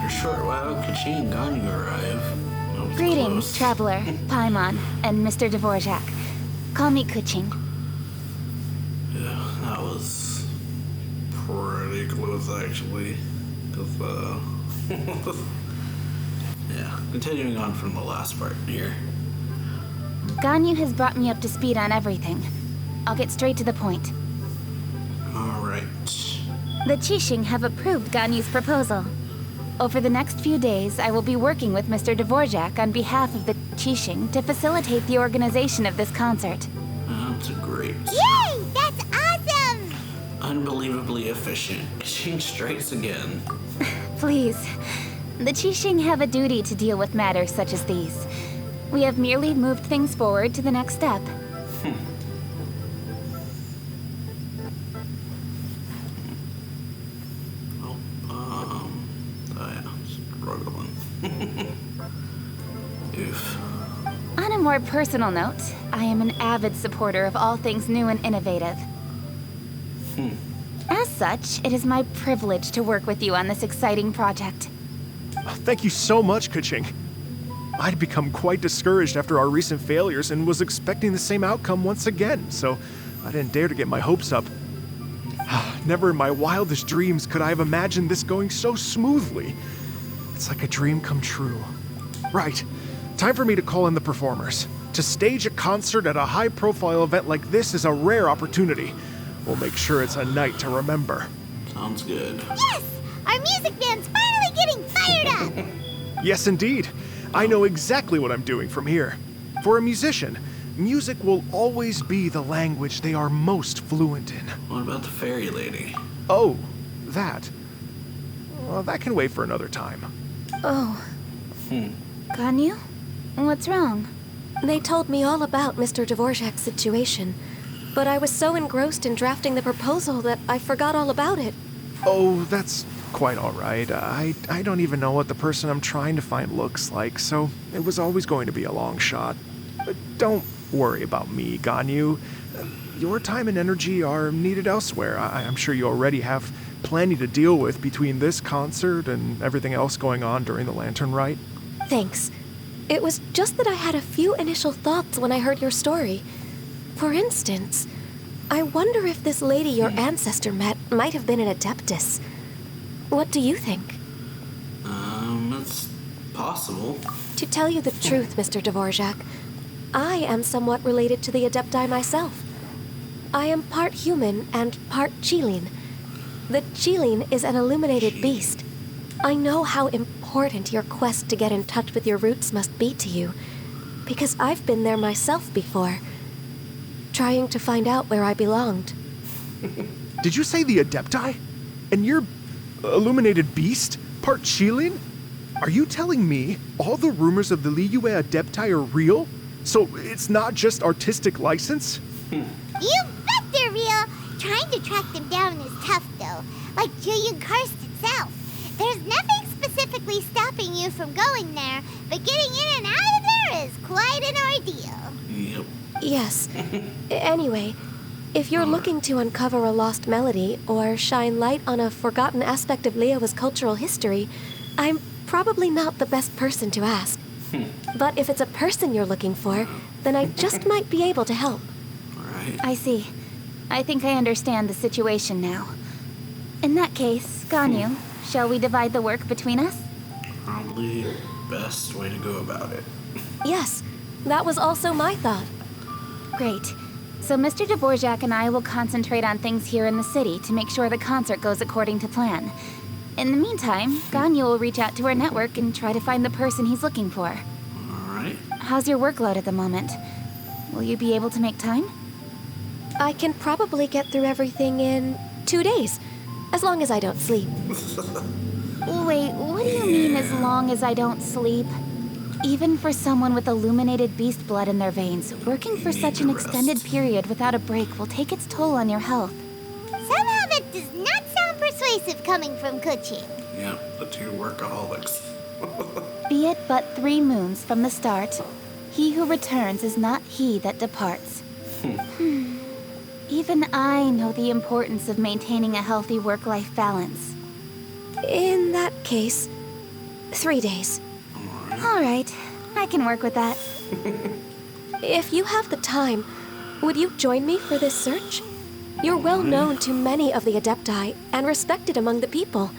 After a short while, Kachi and Ganyu arrive. That was Greetings, close. Traveler, Paimon, and Mr. Dvorak. Call me Kuching. Yeah, that was pretty close, actually. 'Cause, yeah, continuing on from the last part here. Ganyu has brought me up to speed on everything. I'll get straight to the point. Alright. The Qixing have approved Ganyu's proposal. Over the next few days, I will be working with Mr. Dvorak on behalf of the Qixing to facilitate the organization of this concert. That's great. Yay! That's awesome! Unbelievably efficient. Kachi strikes again. Please. The Qixing have a duty to deal with matters such as these. We have merely moved things forward to the next step. Struggling. Oof. On a more personal note, I am an avid supporter of all things new and innovative. As such, it is my privilege to work with you on this exciting project. Thank you so much, Kuching. I'd become quite discouraged after our recent failures and was expecting the same outcome once again, so I didn't dare to get my hopes up. Never in my wildest dreams could I have imagined this going so smoothly. It's like a dream come true. Right. Time for me to call in the performers. To stage a concert at a high-profile event like this is a rare opportunity. We'll make sure it's a night to remember. Sounds good. Yes! Our music band's finally getting fired up! Yes, indeed. I know exactly what I'm doing from here. For a musician, music will always be the language they are most fluent in. What about the fairy lady? Oh, that. Well, that can wait for another time. Oh. Ganyu? What's wrong? They told me all about Mr. Dvorak's situation, but I was so engrossed in drafting the proposal that I forgot all about it. Oh, that's quite all right. I don't even know what the person I'm trying to find looks like, so it was always going to be a long shot. Don't worry about me, Ganyu. Your time and energy are needed elsewhere. I'm sure you already have plenty to deal with between this concert and everything else going on during the Lantern Rite. Thanks. It was just that I had a few initial thoughts when I heard your story. For instance, I wonder if this lady your ancestor met might have been an Adeptus. What do you think? It's possible. To tell you the truth, Mr. Dvorak, I am somewhat related to the Adepti myself. I am part human and part Qilin. The Qilin is an illuminated beast. I know how important your quest to get in touch with your roots must be to you, because I've been there myself before, trying to find out where I belonged. Did you say the Adepti? And you're illuminated beast? Part Qilin? Are you telling me all the rumors of the Liyue Adepti are real? So it's not just artistic license? You bet they're real! Trying to track them down is tough, though. Like Julian Karst itself. There's nothing specifically stopping you from going there, but getting in and out of there is quite an ordeal. Yep. Yes. Anyway, if you're looking to uncover a lost melody or shine light on a forgotten aspect of Liyue's cultural history, I'm probably not the best person to ask. But if it's a person you're looking for, then I just might be able to help. Alright. I see. I think I understand the situation now. In that case, Ganyu, shall we divide the work between us? Probably best way to go about it. Yes, that was also my thought. Great. So Mr. Dvorak and I will concentrate on things here in the city to make sure the concert goes according to plan. In the meantime, Ganyu will reach out to our network and try to find the person he's looking for. Alright. How's your workload at the moment? Will you be able to make time? I can probably get through everything in 2 days, as long as I don't sleep. Wait, what do you mean as long as I don't sleep? Even for someone with illuminated beast blood in their veins, working for such an extended period without a break will take its toll on your health. Somehow that does not sound persuasive coming from Kuching. Yep, the two workaholics. Be it but 3 moons from the start, he who returns is not he that departs. Even I know the importance of maintaining a healthy work-life balance. In that case, 3 days. All right, I can work with that. If you have the time, would you join me for this search? You're well known to many of the Adepti and respected among the people.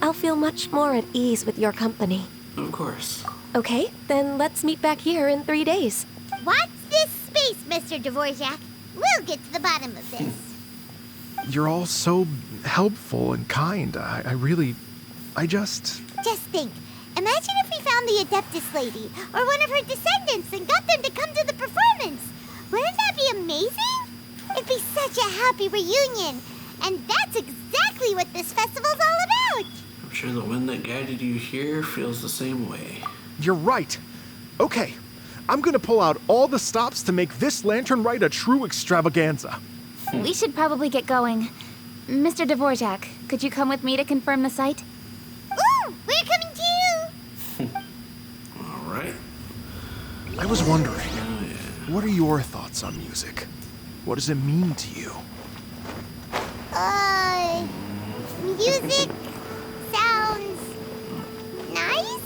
I'll feel much more at ease with your company. Of course. Okay, then let's meet back here in 3 days. Watch this space, Mr. Dvorak. We'll get to the bottom of this. You're all so helpful and kind. I just... Just think. Imagine if we found the Adeptus lady, or one of her descendants, and got them to come to the performance. Wouldn't that be amazing? It'd be such a happy reunion. And that's exactly what this festival's all about. I'm sure the wind that guided you here feels the same way. You're right. Okay, I'm gonna pull out all the stops to make this lantern rite a true extravaganza. We should probably get going. Mr. Dvorak, could you come with me to confirm the site? Ooh, we're coming too! All right. I was wondering, what are your thoughts on music? What does it mean to you? Music sounds nice?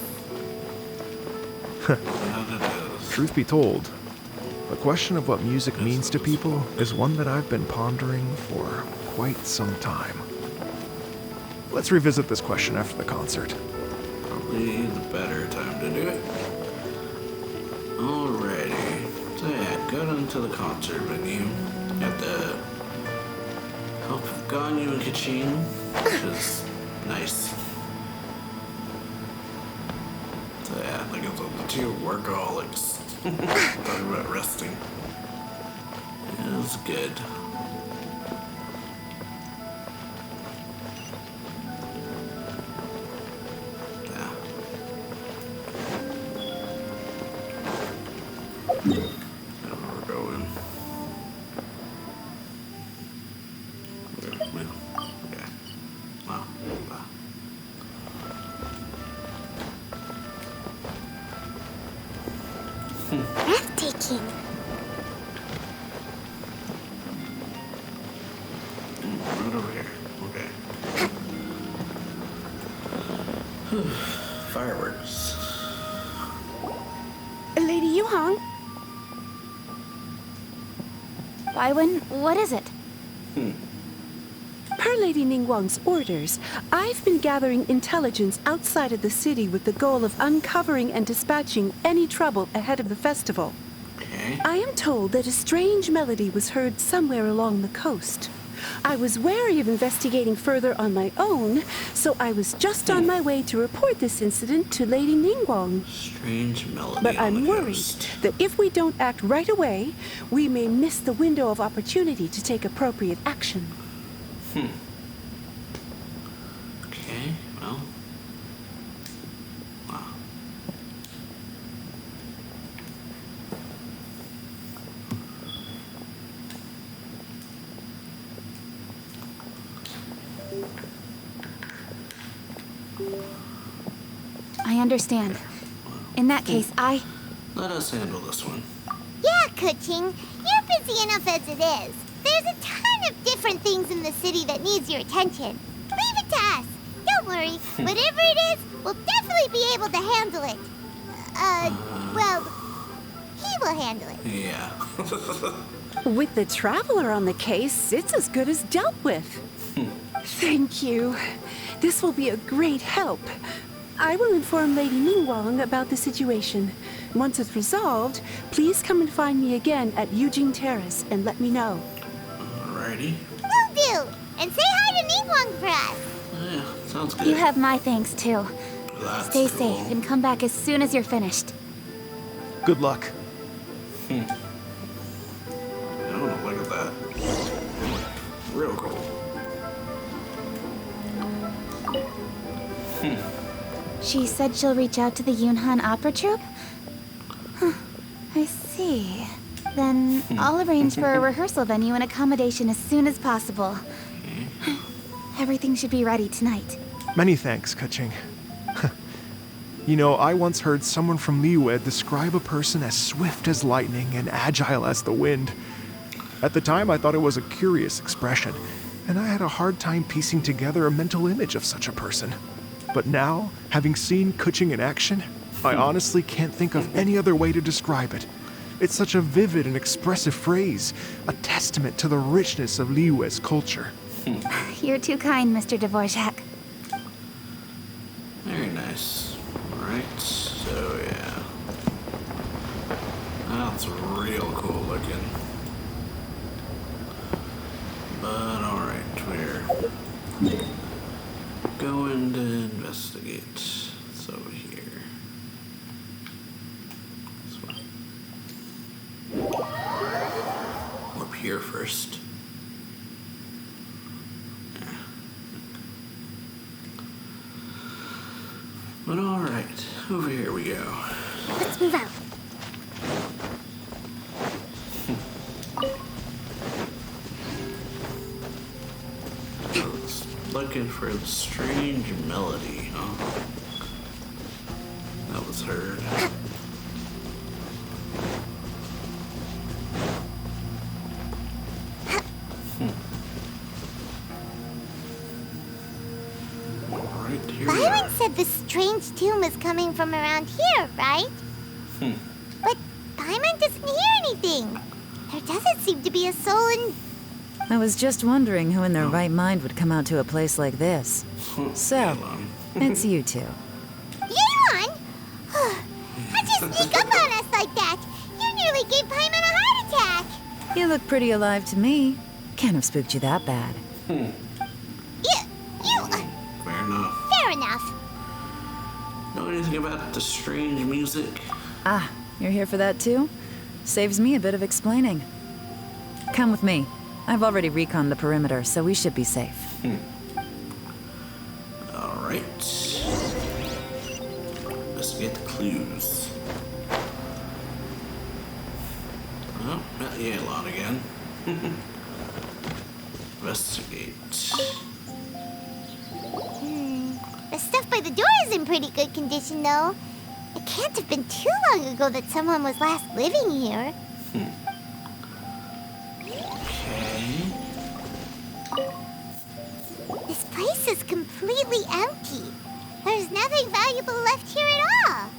Truth be told, the question of what music means to people is one that I've been pondering for quite some time. Let's revisit this question after the concert. Probably the better time to do it. Alrighty. So yeah, got into the concert venue. Got the help of Ganyu and Kachin, which is nice. So yeah, like it's the two workaholics. Talking about resting. It was good. Yeah. That's where we're going. Okay. Wow. Breathtaking. Right over here. Okay. Fireworks. Lady Yuhang? Baiwen, what is it? Per Lady Ningguang's orders, I've been gathering intelligence outside of the city with the goal of uncovering and dispatching any trouble ahead of the festival. Okay. I am told that a strange melody was heard somewhere along the coast. I was wary of investigating further on my own, so I was just on my way to report this incident to Lady Ningguang. Strange melody. But on I'm the worried coast. that if we don't act right away, we may miss the window of opportunity to take appropriate action. Okay, well. Wow. I understand. In that case, Let us handle this one. Yeah, Kuching, you're busy enough as it is. There's a ton of different things in the city that needs your attention. Leave it to us. Don't worry. Whatever it is, we'll definitely be able to handle it. Well, he will handle it. Yeah. With the Traveler on the case, it's as good as dealt with. Thank you. This will be a great help. I will inform Lady Ningguang about the situation. Once it's resolved, please come and find me again at Eugene Terrace and let me know. Alrighty. Will do. And say hi to Ningguang for us. Yeah, sounds good. you have my thanks too. That's Stay cool. safe and come back as soon as you're finished. Good luck. Oh, look at that. Real cool. She said she'll reach out to the Yunhan Opera Troupe? Huh, I see. Then I'll arrange for a rehearsal venue and accommodation as soon as possible. Everything should be ready tonight. Many thanks, Kaching. You know, I once heard someone from Liyue describe a person as swift as lightning and agile as the wind. At the time, I thought it was a curious expression, and I had a hard time piecing together a mental image of such a person. But now, having seen Kuching in action, I honestly can't think of any other way to describe it. It's such a vivid and expressive phrase, a testament to the richness of Liyue's culture. You're too kind, Mr. Dvorak. Very nice. Alright, so yeah. That's real cool looking. But alright, we're going to investigate. It's over here. This one. Up here first. But alright, over here we go. Let's move out. Looking for the strange melody, huh? That was heard. Alright, here we Byron are. said this strange tune was coming from around here, right? But Paimon doesn't hear anything. There doesn't seem to be a soul in... I was just wondering who in their right mind would come out to a place like this. So, it's you two. Yeon! How'd you sneak up on us like that? You nearly gave Paimon a heart attack. You look pretty alive to me. Can't have spooked you that bad. You... Fair enough. Fair enough. Know anything about the strange music? Ah, you're here for that too? Saves me a bit of explaining. Come with me. I've already reconned the perimeter, so we should be safe. Alright. Investigate the clues. Oh, not Yelan again. Investigate. The stuff by the door is in pretty good condition, though. It can't have been too long ago that someone was last living here. Okay. This place is completely empty. There's nothing valuable left here at all.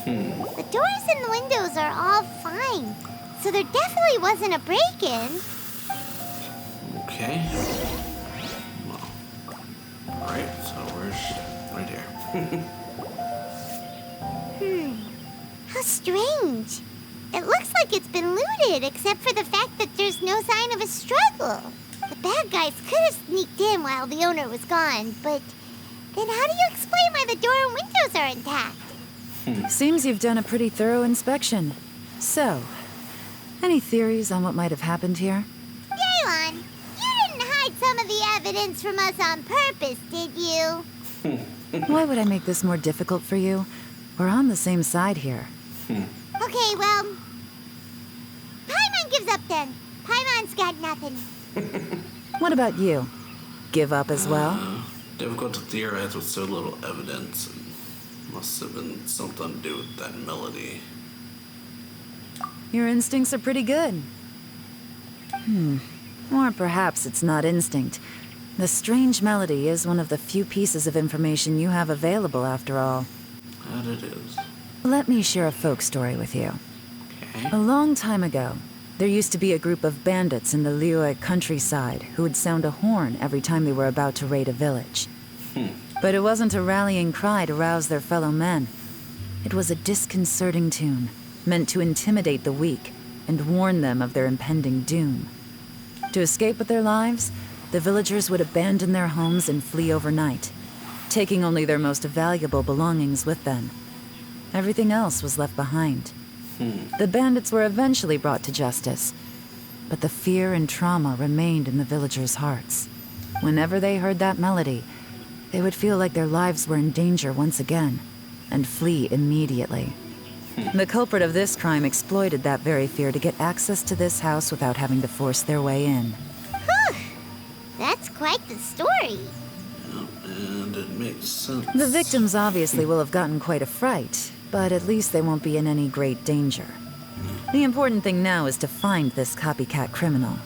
The doors and the windows are all fine, so there definitely wasn't a break-in. Okay. Well. Alright, so where's... right here. How strange. It looks like it's been looted, except for the fact that there's no sign of a struggle. The bad guys could have sneaked in while the owner was gone, but then how do you explain why the door and windows are intact? Seems you've done a pretty thorough inspection. So, any theories on what might have happened here? Yelan, you didn't hide some of the evidence from us on purpose, did you? Why would I make this more difficult for you? We're on the same side here. Okay, well, Paimon gives up then. Paimon's got nothing. What about you? Give up as well? Difficult to theorize with so little evidence. Must have been something to do with that melody. Your instincts are pretty good. Or perhaps it's not instinct. The strange melody is one of the few pieces of information you have available, after all. That it is. Let me share a folk story with you. Okay. A long time ago, there used to be a group of bandits in the Liyue countryside who would sound a horn every time they were about to raid a village. But it wasn't a rallying cry to rouse their fellow men. It was a disconcerting tune, meant to intimidate the weak and warn them of their impending doom. To escape with their lives, the villagers would abandon their homes and flee overnight, taking only their most valuable belongings with them. Everything else was left behind. The bandits were eventually brought to justice, but the fear and trauma remained in the villagers' hearts. Whenever they heard that melody, they would feel like their lives were in danger once again, and flee immediately. The culprit of this crime exploited that very fear to get access to this house without having to force their way in. Whew. That's quite the story. Yep, and it makes sense. The victims obviously will have gotten quite a fright, but at least they won't be in any great danger. The important thing now is to find this copycat criminal.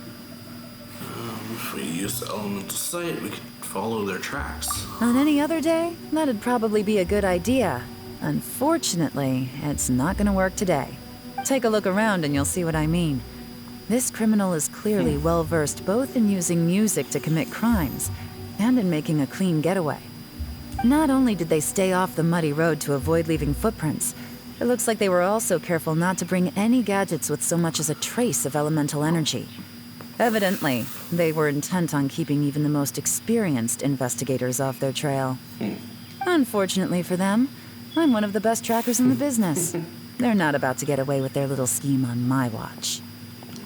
If we use the elemental sight, we could follow their tracks. On any other day, that'd probably be a good idea. Unfortunately, it's not gonna work today. Take a look around and you'll see what I mean. This criminal is clearly well-versed both in using music to commit crimes and in making a clean getaway. Not only did they stay off the muddy road to avoid leaving footprints, it looks like they were also careful not to bring any gadgets with so much as a trace of elemental energy. Evidently, they were intent on keeping even the most experienced investigators off their trail. Unfortunately for them, I'm one of the best trackers in the business. They're not about to get away with their little scheme on my watch.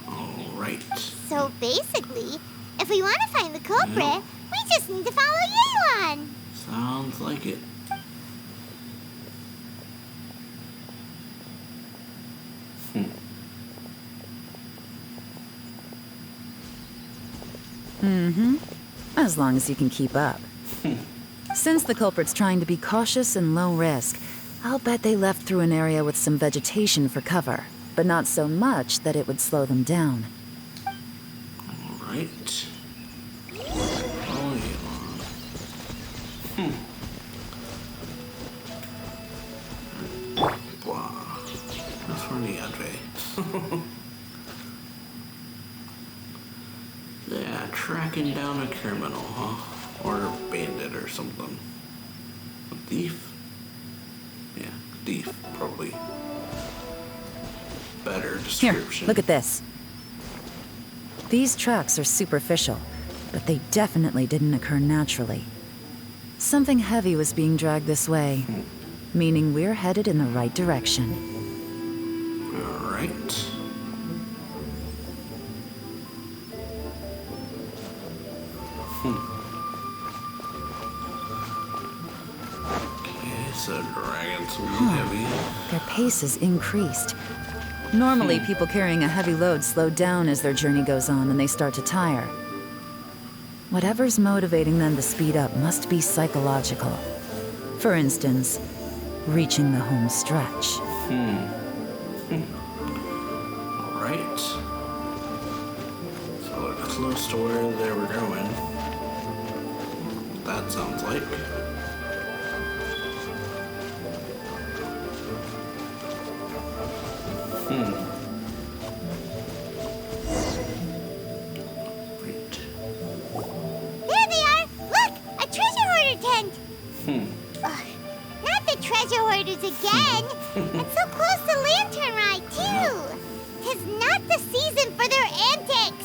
Alright. So basically, if we want to find the culprit, we just need to follow Yelan. Sounds like it. As long as you can keep up. Since the culprit's trying to be cautious and low risk, I'll bet they left through an area with some vegetation for cover, but not so much that it would slow them down. Alright. Oh, yeah. Blah. That's for the Adve. Yeah, tracking down a criminal, huh? Or a bandit or something. A thief? Yeah, thief, probably. Better Here, description. look at this. These tracks are superficial, but they definitely didn't occur naturally. Something heavy was being dragged this way, meaning we're headed in the right direction. Alright. Okay, so dragging something heavy. Their pace is increased. Normally, people carrying a heavy load slow down as their journey goes on and they start to tire. Whatever's motivating them to speed up must be psychological. For instance, reaching the home stretch. Alright. So we're close to where they were going. That sounds like. Right. There they are! Look! A treasure hoarder tent! Ugh, not the treasure hoarders again! It's so close to Lantern Rite, too! 'Tis not the season for their antics!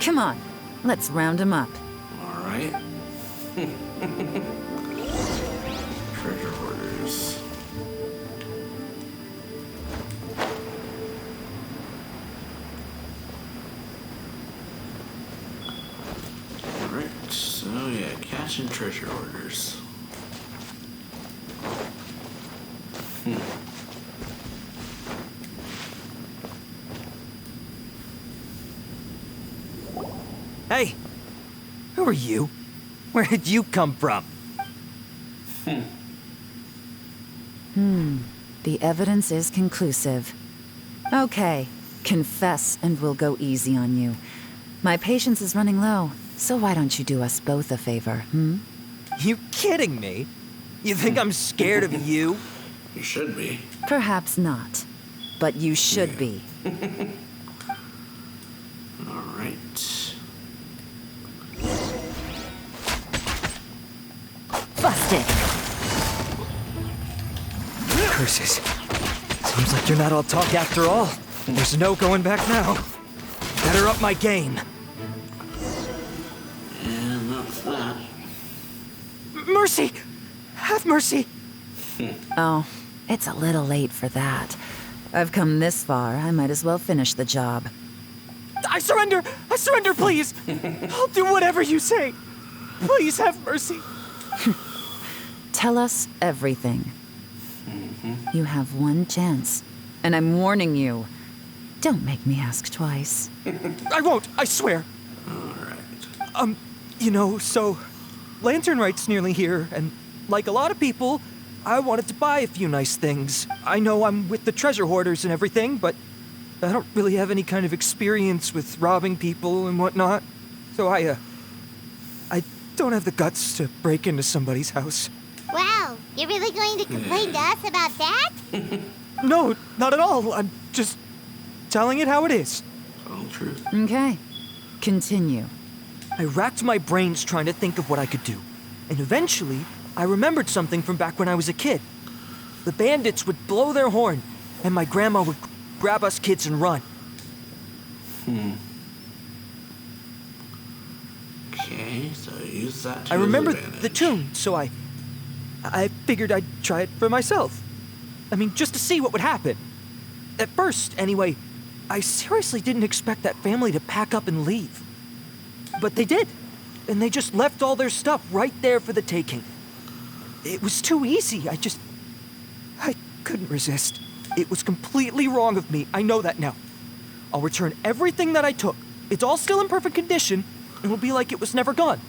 Come on, let's round them up. Alright. Treasure hoarders. Alright, so yeah, catching treasure hoarders. Hey! Who are you? Where did you come from? The evidence is conclusive. Okay, confess and we'll go easy on you. My patience is running low, so why don't you do us both a favor, You kidding me? You think I'm scared of you? You should be. Perhaps not, but you should be. Alright. Busted! Curses. Seems like you're not all talk after all. There's no going back now. Better up my game. And that's that. Mercy! Have mercy! Oh, it's a little late for that. I've come this far, I might as well finish the job. I surrender! I surrender, please! I'll do whatever you say. Please have mercy. Tell us everything. You have one chance, and I'm warning you. Don't make me ask twice. I won't, I swear. Alright. So Lantern Rite's nearly here, and like a lot of people, I wanted to buy a few nice things. I know I'm with the treasure hoarders and everything, but I don't really have any kind of experience with robbing people and whatnot. So I don't have the guts to break into somebody's house. Wow, you're really going to complain to us about that? No, not at all. I'm just telling it how it is. All truth. Okay. Continue. I racked my brains trying to think of what I could do. And eventually, I remembered something from back when I was a kid. The bandits would blow their horn, and my grandma would grab us kids and run. Okay, so use that to I his remembered advantage. the tune, so I figured I'd try it for myself. I mean, just to see what would happen. At first, anyway, I seriously didn't expect that family to pack up and leave. But they did. And they just left all their stuff right there for the taking. It was too easy. I couldn't resist. It was completely wrong of me. I know that now. I'll return everything that I took. It's all still in perfect condition. It'll be like it was never gone.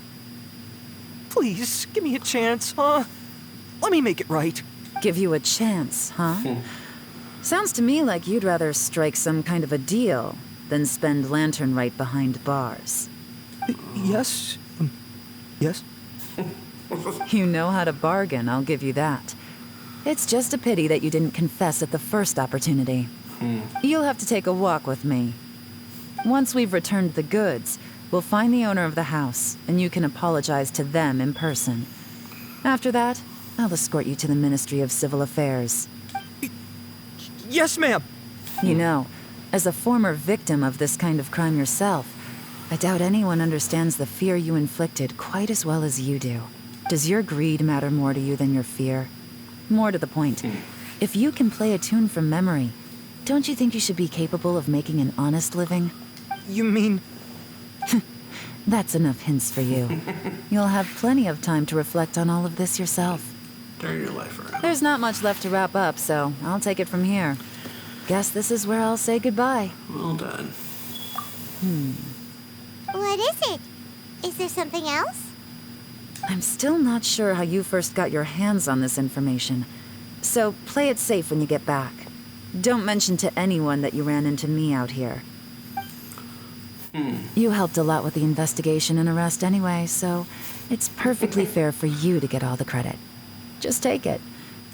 Please, give me a chance, huh? Let me make it right. Give you a chance, huh? Sounds to me like you'd rather strike some kind of a deal than spend Lantern Rite behind bars. Yes? Yes? You know how to bargain, I'll give you that. It's just a pity that you didn't confess at the first opportunity. You'll have to take a walk with me. Once we've returned the goods, we'll find the owner of the house, and you can apologize to them in person. After that, I'll escort you to the Ministry of Civil Affairs. Yes, ma'am. You know, as a former victim of this kind of crime yourself, I doubt anyone understands the fear you inflicted quite as well as you do. Does your greed matter more to you than your fear? More to the point, if you can play a tune from memory, don't you think you should be capable of making an honest living? You mean... That's enough hints for you. You'll have plenty of time to reflect on all of this yourself. Turn your life around. There's not much left to wrap up, so I'll take it from here. Guess this is where I'll say goodbye. Well done. What is it? Is there something else? I'm still not sure how you first got your hands on this information, so play it safe when you get back. Don't mention to anyone that you ran into me out here. You helped a lot with the investigation and arrest anyway, so it's perfectly fair for you to get all the credit. Just take it.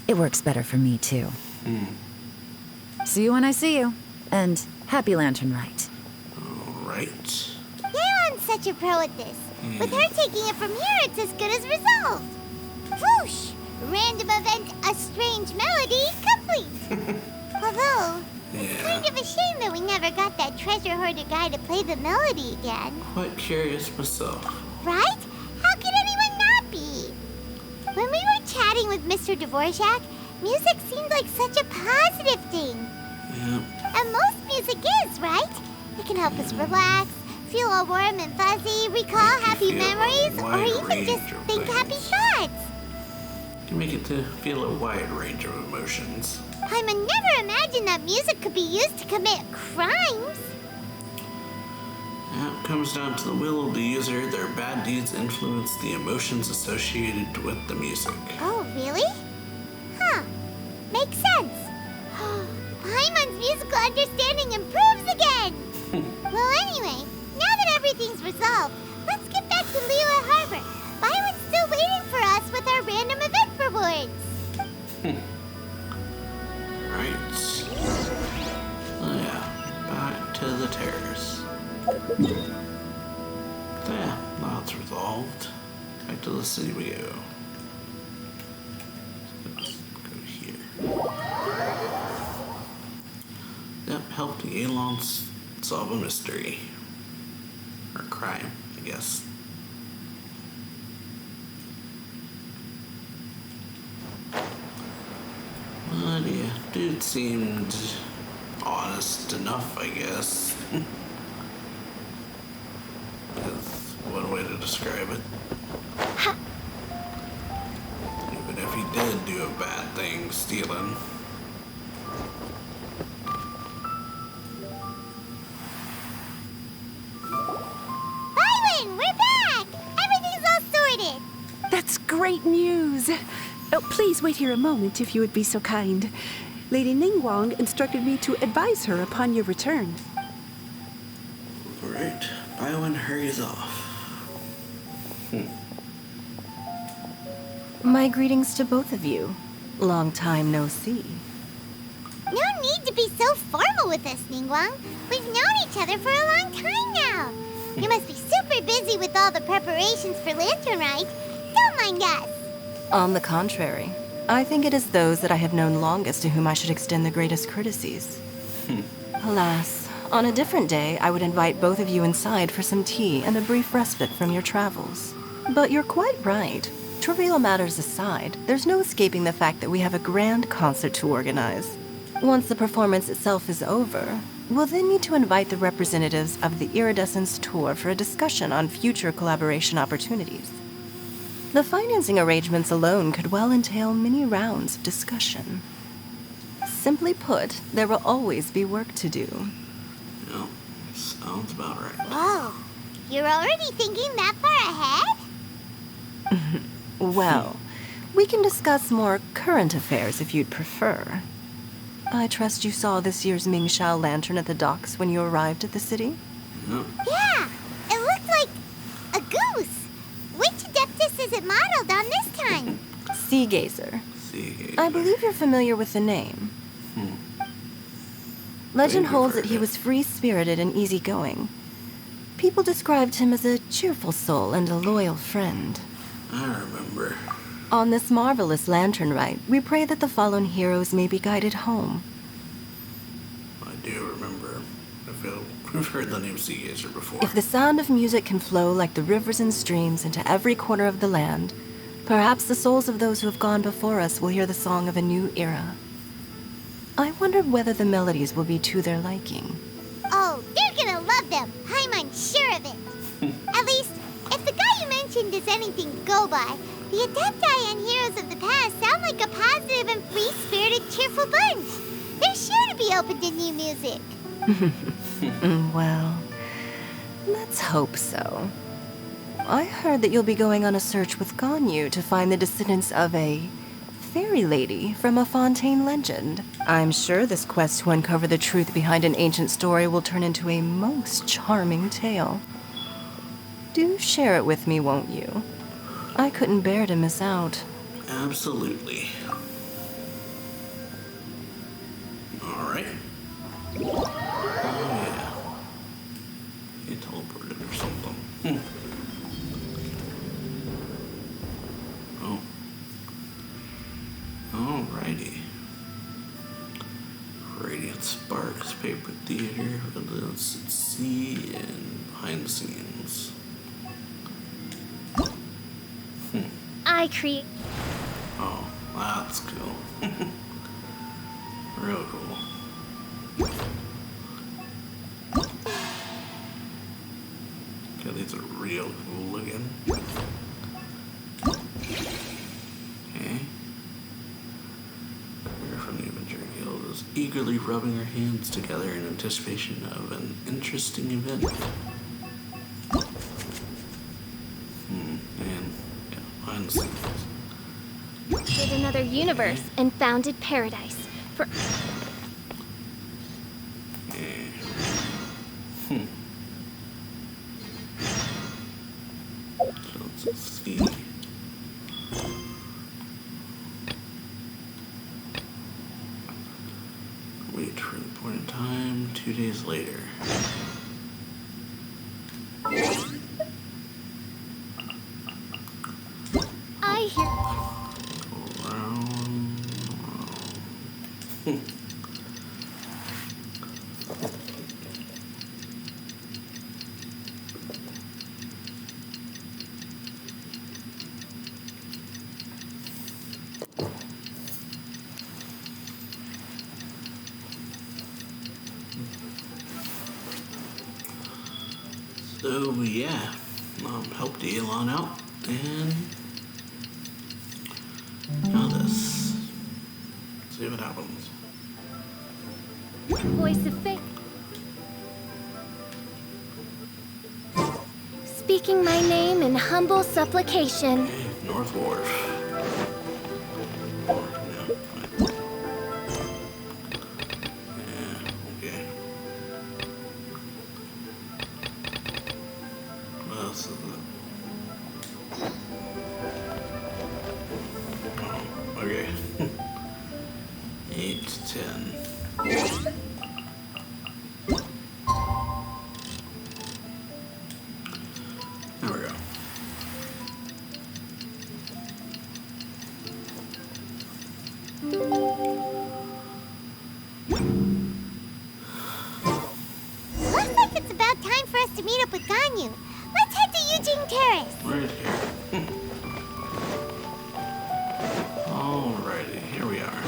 It works better for me, too. See you when I see you, and happy Lantern Rite. All right. Yeon's such a pro at this. With her taking it from here, it's as good as resolved. Whoosh! Random event, a strange melody, complete. Although, it's kind of a shame that we never got that treasure hoarder guy to play the melody again. Quite curious myself. Right? How could anyone not be? When we were chatting with Mr. Dvorak, music seemed like such a positive thing. Yeah. And most music is, right? It can help us relax, feel all warm and fuzzy, recall happy feel a memories, or wide even range just of think happy things. thoughts. Can make it to feel a wide range of emotions. I would never imagine that music could be used to commit crimes. Yeah, it comes down to the will of the user. Their bad deeds influence the emotions associated with the music. Oh, really? Huh. Makes sense. Paimon's musical understanding improves again. Well, anyway, now that everything's resolved, let's get back to Liyue Harbor. Byron's still waiting for us with our random event rewards. Right. Oh yeah, back to the terrace. Yeah, now it's resolved. Back to the city we go. Let's go here. Yep, helped Elon solve a mystery. Or crime, I guess. But yeah, dude seemed honest enough, I guess. That's one way to describe it. Even if he did do a bad thing, stealing. Byron, we're back! Everything's all sorted. That's great news. Oh, please wait here a moment if you would be so kind. Lady Ningguang instructed me to advise her upon your return. Alright, Byron hurries off. My greetings to both of you. Long time no see. No need to be so formal with us, Ningguang. We've known each other for a long time now. You must be super busy with all the preparations for Lantern Rite. Don't mind us. On the contrary, I think it is those that I have known longest to whom I should extend the greatest courtesies. Alas, on a different day, I would invite both of you inside for some tea and a brief respite from your travels. But you're quite right. Trivial matters aside, there's no escaping the fact that we have a grand concert to organize. Once the performance itself is over, we'll then need to invite the representatives of the Iridescence Tour for a discussion on future collaboration opportunities. The financing arrangements alone could well entail many rounds of discussion. Simply put, there will always be work to do. Yeah, sounds about right. Whoa, you're already thinking that far ahead? Well, we can discuss more current affairs if you'd prefer. I trust you saw this year's Mingxiao lantern at the docks when you arrived at the city? No. Yeah, it looked like a goose. Which Adeptus is it modeled on this time? Sea Gazer. Sea Gazer. I believe you're familiar with the name. Legend holds that he was free-spirited and easygoing. People described him as a cheerful soul and a loyal friend. I remember. On this marvelous lantern rite, we pray that the fallen heroes may be guided home. I do remember. We've heard the name Sea Gazer before. If the sound of music can flow like the rivers and streams into every corner of the land, perhaps the souls of those who have gone before us will hear the song of a new era. I wondered whether the melodies will be to their liking. Oh, they're gonna love them. I'm unsure of it. At least, if the guy you mentioned is anything to go by, the Adepti and heroes of the past sound like a positive and free-spirited, cheerful bunch. They're sure to be open to new music. Well, let's hope so. I heard that you'll be going on a search with Ganyu to find the descendants of a fairy lady from a Fontaine legend. I'm sure this quest to uncover the truth behind an ancient story will turn into a most charming tale. Do share it with me, won't you? I couldn't bear to miss out. Absolutely. Alright. Oh, yeah. He teleported or something. Oh. Alrighty. Radiant Sparks, Paper Theater, Residence at Sea, and Behind the Scenes. I create. Oh, that's cool. Real cool. Okay, these are real cool looking. Okay. We're from the Adventure Guild is eagerly rubbing her hands together in anticipation of an interesting event. And yeah, behind the scenes. Did another universe and founded paradise. For So let's see. Wait for the point in time, 2 days later. I hear. Go around. So yeah, helped Elon out and now this. See what happens. voice of faith. Speaking my name in humble supplication. Okay, North Wharf. Okay. What else is it? it's about time for us to meet up with Ganyu. Let's head to Eugene Terrace. Right here. Alrighty, here we are.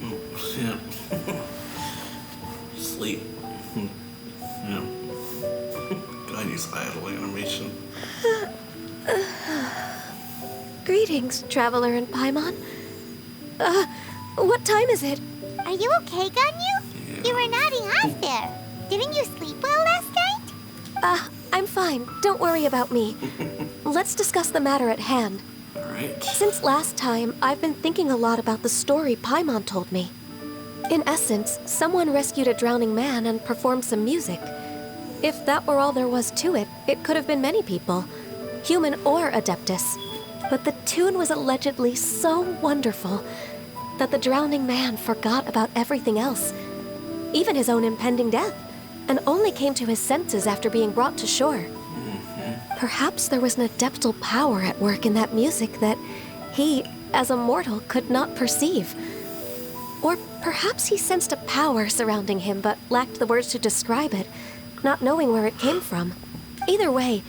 Oh, yeah. Sleep. Yeah. Ganyu's idle animation. Greetings, Traveler and Paimon. What time is it? Are you okay, Ganyu? You were nodding off there. Didn't you sleep well last night? I'm fine. Don't worry about me. Let's discuss the matter at hand. Alright. Since last time, I've been thinking a lot about the story Paimon told me. In essence, someone rescued a drowning man and performed some music. If that were all there was to it, it could have been many people, human or Adeptus. But the tune was allegedly so wonderful that the drowning man forgot about everything else, even his own impending death, and only came to his senses after being brought to shore. Perhaps there was an adeptal power at work in that music that he, as a mortal, could not perceive. Or perhaps he sensed a power surrounding him but lacked the words to describe it, not knowing where it came from. Either way,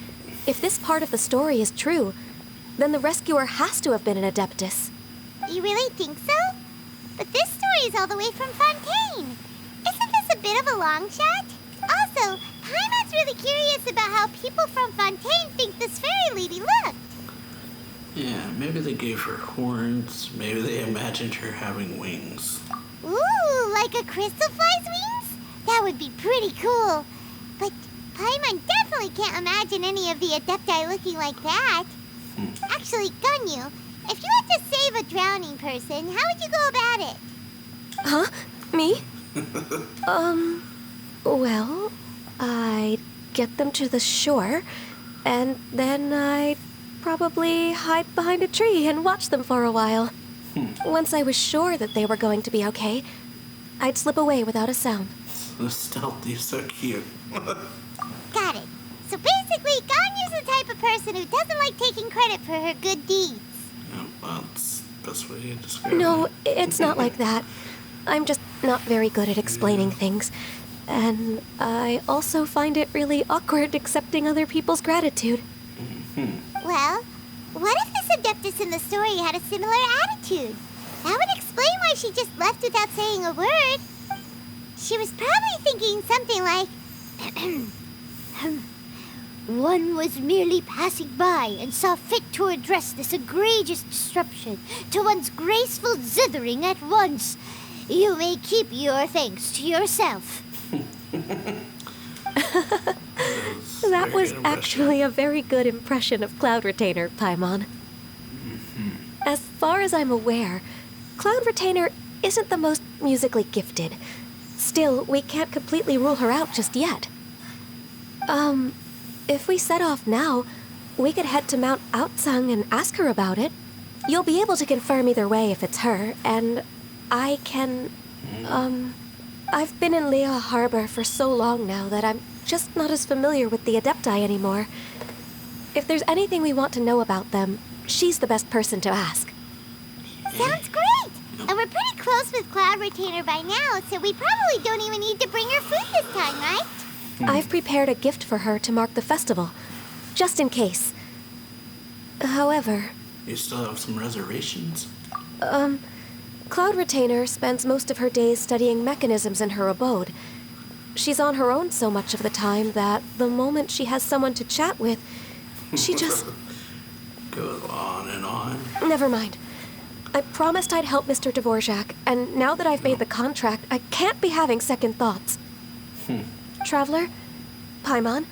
if this part of the story is true, then the rescuer has to have been an Adeptus. You really think so? But this story is all the way from Fontaine. Isn't this a bit of a long shot? Also, Paimon's really curious about how people from Fontaine think this fairy lady looked. Yeah, maybe they gave her horns. Maybe they imagined her having wings. Ooh, like a crystal fly's wings? That would be pretty cool. But Paimon definitely can't imagine any of the Adepti looking like that. Actually, Ganyu, if you had to save a drowning person, how would you go about it? Huh? Me? Well, I'd get them to the shore, and then I'd probably hide behind a tree and watch them for a while. Once I was sure that they were going to be okay, I'd slip away without a sound. The stealthy is so cute. Got it. So basically, Ganyu's the type of person who doesn't like taking credit for her good deeds. Yeah, that's the best way to describe No, it. it's not like that. I'm just not very good at explaining things. And I also find it really awkward accepting other people's gratitude. Well, what if this Adeptus in the story had a similar attitude? That would explain why she just left without saying a word. She was probably thinking something like, one was merely passing by and saw fit to address this egregious disruption to one's graceful zithering at once. You may keep your thanks to yourself. That was actually a very good impression of Cloud Retainer, Paimon. As far as I'm aware, Cloud Retainer isn't the most musically gifted. Still, we can't completely rule her out just yet. If we set off now, we could head to Mount Outsung and ask her about it. You'll be able to confirm either way if it's her, and I can... I've been in Lea Harbor for so long now that I'm just not as familiar with the Adepti anymore. If there's anything we want to know about them, she's the best person to ask. Sounds great! And we're pretty close with Cloud Retainer by now, so we probably don't even need to bring her food this time, right? I've prepared a gift for her to mark the festival, just in case. However... You still have some reservations? Cloud Retainer spends most of her days studying mechanisms in her abode. She's on her own so much of the time that the moment she has someone to chat with, she just... Goes on and on. Never mind. I promised I'd help Mr. Dvorak, and now that I've made the contract, I can't be having second thoughts. Traveler, Paimon,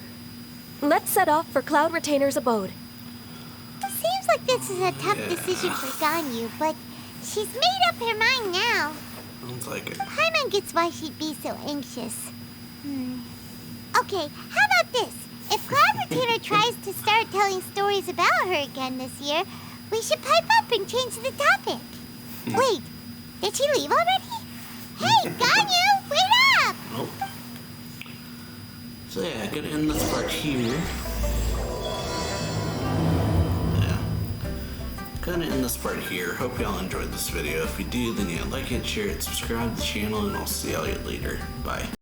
let's set off for Cloud Retainer's abode. Seems like this is a tough decision for Ganyu, but she's made up her mind now. Sounds like it. Paimon gets why she'd be so anxious. Okay, how about this? If Cloud Retainer tries to start telling stories about her again this year, we should pipe up and change the topic. Wait, did she leave already? Hey, Ganyu, wait up! Nope. So yeah, gonna end this part here. Yeah. gonna end this part here. Hope y'all enjoyed this video. If you do, then yeah, like it, share it, subscribe to the channel, and I'll see y'all later. Bye.